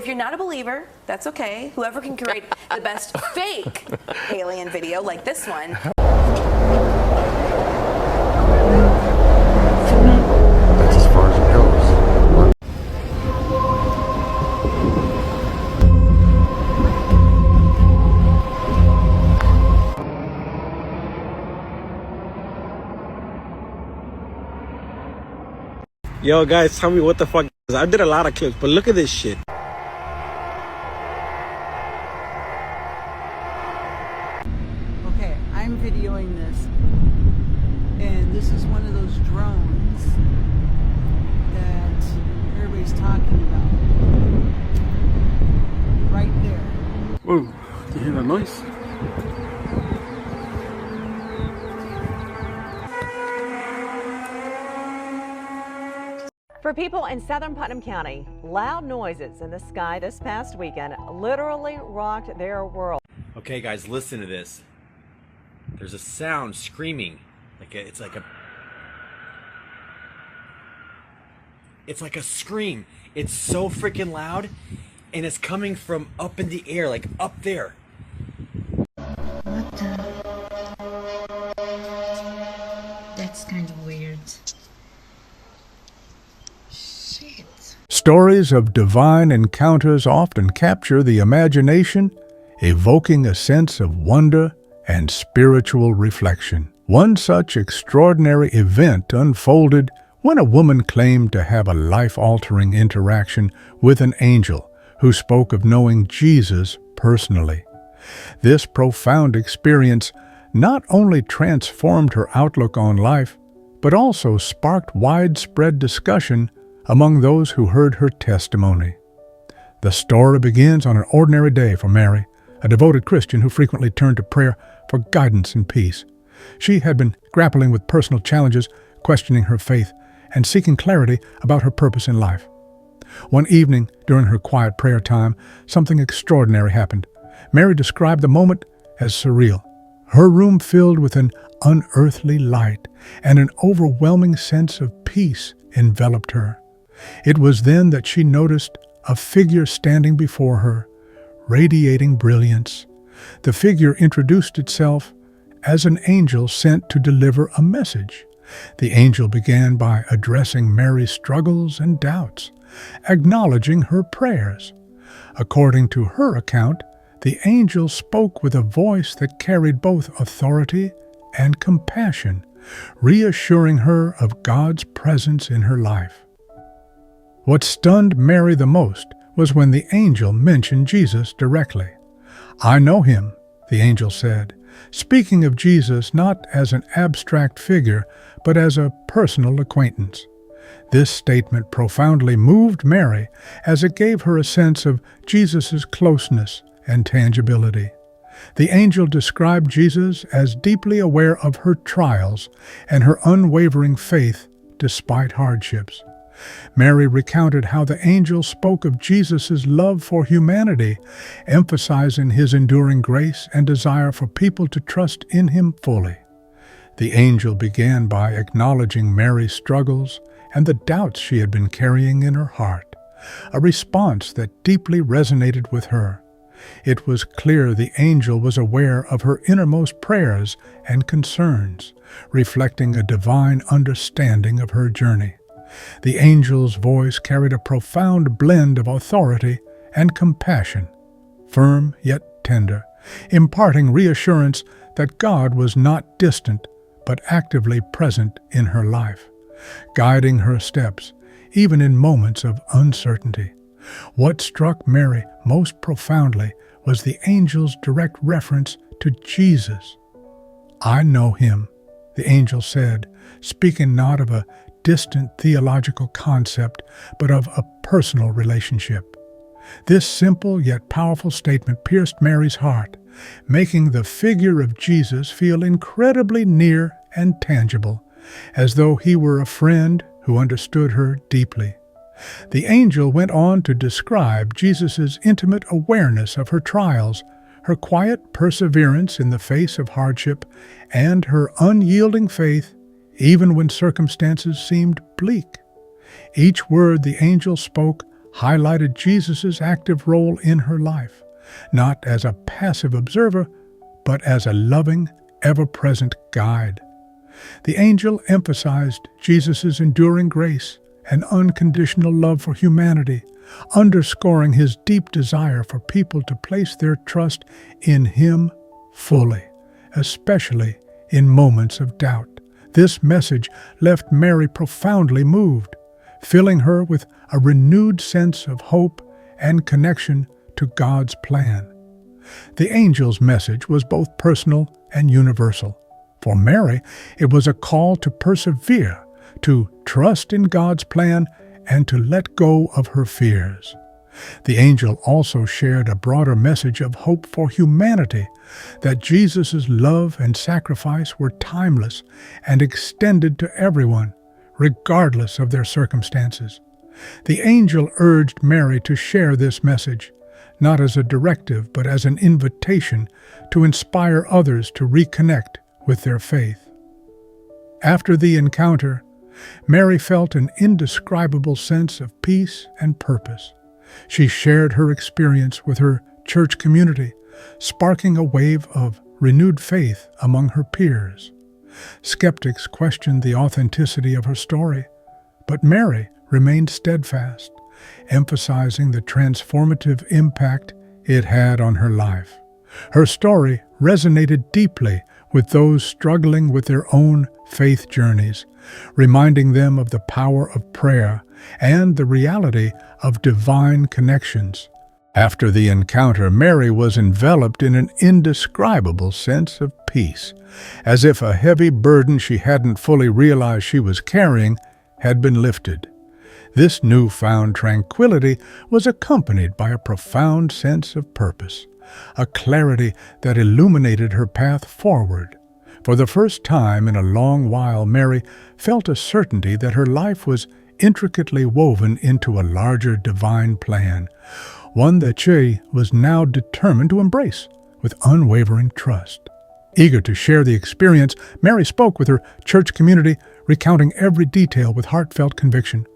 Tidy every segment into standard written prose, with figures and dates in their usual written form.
If you're not a believer, that's okay. Whoever can create the best fake alien video like this one. That's as far as it goes. Yo guys, tell me what the fuck. I did a lot of clips, but look at this shit. Okay, I'm videoing this, and this is one of those drones that everybody's talking about. Right there. Whoa, do you hear that noise? For people in southern Putnam County, loud noises in the sky this past weekend literally rocked their world. Okay guys, listen to this. There's a sound screaming. It's like a scream. It's so freaking loud, and it's coming from up in the air, like up there. What the? That's kind of weird. Shit. Stories of divine encounters often capture the imagination, evoking a sense of wonder and spiritual reflection. One such extraordinary event unfolded when a woman claimed to have a life-altering interaction with an angel who spoke of knowing Jesus personally. This profound experience not only transformed her outlook on life, but also sparked widespread discussion among those who heard her testimony. The story begins on an ordinary day for Mary, a devoted Christian who frequently turned to prayer for guidance and peace. She had been grappling with personal challenges, questioning her faith, and seeking clarity about her purpose in life. One evening, during her quiet prayer time, something extraordinary happened. Mary described the moment as surreal. Her room filled with an unearthly light, and an overwhelming sense of peace enveloped her. It was then that she noticed a figure standing before her, radiating brilliance. The figure introduced itself as an angel sent to deliver a message. The angel began by addressing Mary's struggles and doubts, acknowledging her prayers. According to her account, the angel spoke with a voice that carried both authority and compassion, reassuring her of God's presence in her life. What stunned Mary the most was when the angel mentioned Jesus directly. "I know him," the angel said, speaking of Jesus not as an abstract figure, but as a personal acquaintance. This statement profoundly moved Mary, as it gave her a sense of Jesus' closeness and tangibility. The angel described Jesus as deeply aware of her trials and her unwavering faith despite hardships. Mary recounted how the angel spoke of Jesus' love for humanity, emphasizing his enduring grace and desire for people to trust in him fully. The angel began by acknowledging Mary's struggles and the doubts she had been carrying in her heart, a response that deeply resonated with her. It was clear the angel was aware of her innermost prayers and concerns, reflecting a divine understanding of her journey. The angel's voice carried a profound blend of authority and compassion, firm yet tender, imparting reassurance that God was not distant but actively present in her life, guiding her steps even in moments of uncertainty. What struck Mary most profoundly was the angel's direct reference to Jesus. "I know him," the angel said, speaking not of a distant theological concept, but of a personal relationship. This simple yet powerful statement pierced Mary's heart, making the figure of Jesus feel incredibly near and tangible, as though he were a friend who understood her deeply. The angel went on to describe Jesus' intimate awareness of her trials, her quiet perseverance in the face of hardship, and her unyielding faith even when circumstances seemed bleak. Each word the angel spoke highlighted Jesus' active role in her life, not as a passive observer, but as a loving, ever-present guide. The angel emphasized Jesus' enduring grace and unconditional love for humanity, underscoring his deep desire for people to place their trust in him fully, especially in moments of doubt. This message left Mary profoundly moved, filling her with a renewed sense of hope and connection to God's plan. The angel's message was both personal and universal. For Mary, it was a call to persevere, to trust in God's plan, and to let go of her fears. The angel also shared a broader message of hope for humanity, that Jesus' love and sacrifice were timeless and extended to everyone, regardless of their circumstances. The angel urged Mary to share this message, not as a directive but as an invitation to inspire others to reconnect with their faith. After the encounter, Mary felt an indescribable sense of peace and purpose. She shared her experience with her church community, sparking a wave of renewed faith among her peers. Skeptics questioned the authenticity of her story, but Mary remained steadfast, emphasizing the transformative impact it had on her life. Her story resonated deeply with those struggling with their own faith journeys, reminding them of the power of prayer and the reality of divine connections. After the encounter, Mary was enveloped in an indescribable sense of peace, as if a heavy burden she hadn't fully realized she was carrying had been lifted. This newfound tranquility was accompanied by a profound sense of purpose, a clarity that illuminated her path forward. For the first time in a long while, Mary felt a certainty that her life was intricately woven into a larger divine plan, one that she was now determined to embrace with unwavering trust. Eager to share the experience, Mary spoke with her church community, recounting every detail with heartfelt conviction.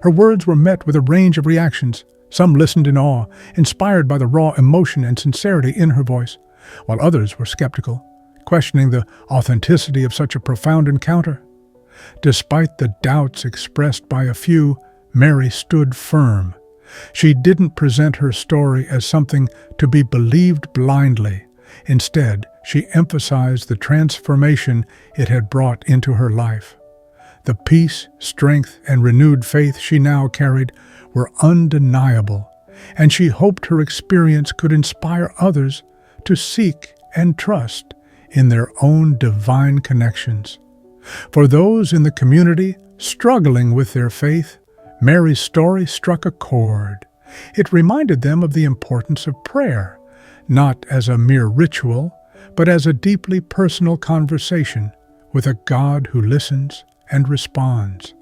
Her words were met with a range of reactions. Some listened in awe, inspired by the raw emotion and sincerity in her voice, while others were skeptical, questioning the authenticity of such a profound encounter. Despite the doubts expressed by a few, Mary stood firm. She didn't present her story as something to be believed blindly. Instead, she emphasized the transformation it had brought into her life. The peace, strength, and renewed faith she now carried were undeniable, and she hoped her experience could inspire others to seek and trust in their own divine connections. For those in the community struggling with their faith, Mary's story struck a chord. It reminded them of the importance of prayer, not as a mere ritual, but as a deeply personal conversation with a God who listens and responds.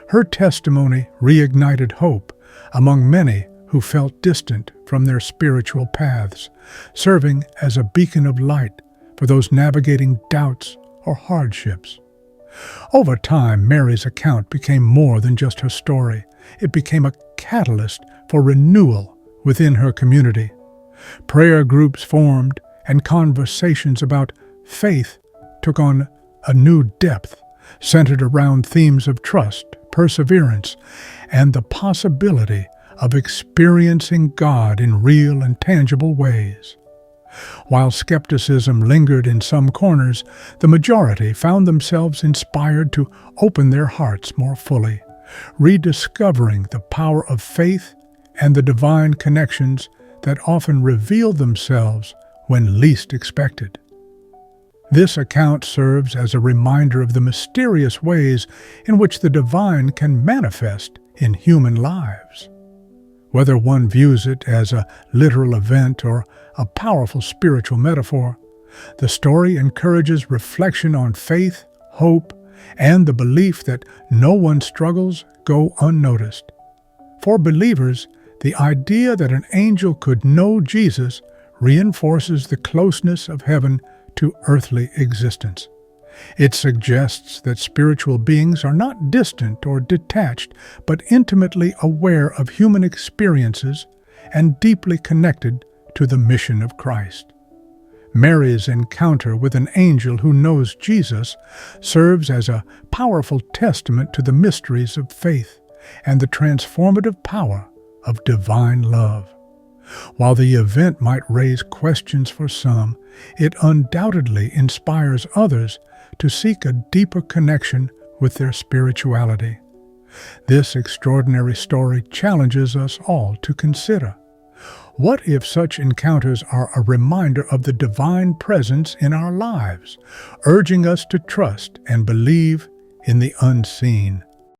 Her testimony reignited hope among many who felt distant from their spiritual paths, serving as a beacon of light for those navigating doubts or hardships. Over time, Mary's account became more than just her story. It became a catalyst for renewal within her community. Prayer groups formed, and conversations about faith took on a new depth, centered around themes of trust, perseverance, and the possibility of experiencing God in real and tangible ways. While skepticism lingered in some corners, the majority found themselves inspired to open their hearts more fully, rediscovering the power of faith and the divine connections that often reveal themselves when least expected. This account serves as a reminder of the mysterious ways in which the divine can manifest in human lives. Whether one views it as a literal event or a powerful spiritual metaphor, the story encourages reflection on faith, hope, and the belief that no one's struggles go unnoticed. For believers, the idea that an angel could know Jesus reinforces the closeness of heaven to earthly existence. It suggests that spiritual beings are not distant or detached, but intimately aware of human experiences and deeply connected to the mission of Christ. Mary's encounter with an angel who knows Jesus serves as a powerful testament to the mysteries of faith and the transformative power of divine love. While the event might raise questions for some, it undoubtedly inspires others to seek a deeper connection with their spirituality. This extraordinary story challenges us all to consider: what if such encounters are a reminder of the divine presence in our lives, urging us to trust and believe in the unseen?